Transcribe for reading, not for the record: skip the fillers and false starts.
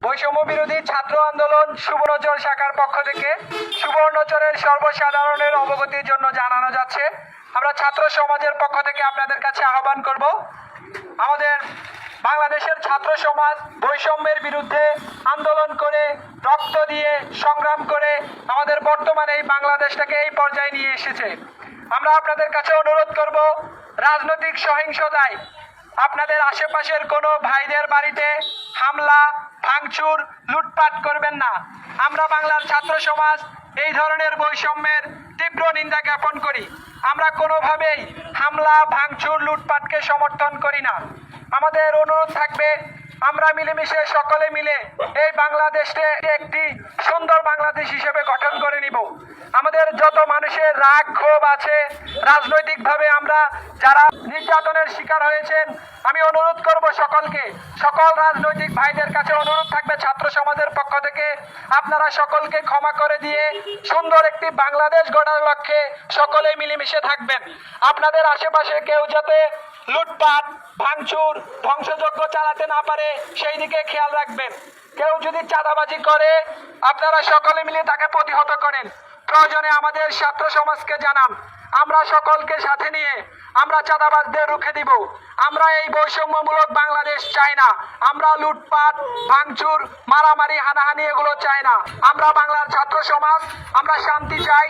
বৈষম্য বিরোধী ছাত্র আন্দোলন সুবর্ণচর শাখার পক্ষ থেকে সুবর্ণচরের সর্বসাধারণের অবগতির জন্য জানানো যাচ্ছে, আমরা ছাত্র সমাজের পক্ষ থেকে আপনাদের কাছে আহ্বান করব, আমাদের বাংলাদেশের ছাত্র সমাজ বৈষম্যের বিরুদ্ধে আন্দোলন করে রক্ত দিয়ে সংগ্রাম করে আমাদের বর্তমানে এই বাংলাদেশটাকে এই পর্যায়ে নিয়ে এসেছে। আমরা আপনাদের কাছে অনুরোধ করব, রাজনৈতিক সহিংসতায় আপনাদের আশেপাশের কোনো ভাইদের বাড়িতে হামলা ভাঙচুর লুটপাট করবেন না। আমরা বাংলার ছাত্র সমাজ এই ধরনের বৈষম্যের তীব্র নিন্দা জ্ঞাপন করি। আমরা কোনোভাবেই হামলা ভাঙচুর লুটপাটকে সমর্থন করি না। আমাদের অনুরোধ থাকবে, আমরা মিলেমিশে সকলে মিলে এই বাংলাদেশকে একটি সুন্দর বাংলাদেশ হিসেবে গঠন করে নিব। আমাদের যত মানুষের রাগ ক্ষোভ আছে, রাজনৈতিকভাবে আমরা যারা নির্যাতনের শিকার হয়েছেন, আমি অনুরোধ করব সকলকে, সকল রাজনৈতিক ভাইদের কাছে অনুরোধ থাকবে ছাত্র সমাজের পক্ষ থেকে আপনারা সকলকে ক্ষমা করে দিয়ে সুন্দর একটি বাংলাদেশ গড়ার লক্ষ্যে সকলে মিলেমিশে থাকবেন। আপনাদের আশেপাশে কেউ যাতে লুটপাট ভাঙচুর ধ্বংসযজ্ঞ চালাতে না পারে সেই দিকে খেয়াল রাখবেন। কেউ যদি চাঁদাবাজি করে আপনারা সকলে মিলে তাকে প্রতিহত করেন। প্রয়োজনে আমাদের ছাত্র সমাজকে জানান, আমরা সকলকে সাথে নিয়ে আমরা চাঁদাবাজদের রুখে দিব। আমরা এই বৈষম্যমূলক বাংলাদেশ চাই না। আমরা লুটপাট ভাঙচুর মারামারি হানাহানি এগুলো চাই না। আমরা বাংলার ছাত্র সমাজ, আমরা শান্তি চাই।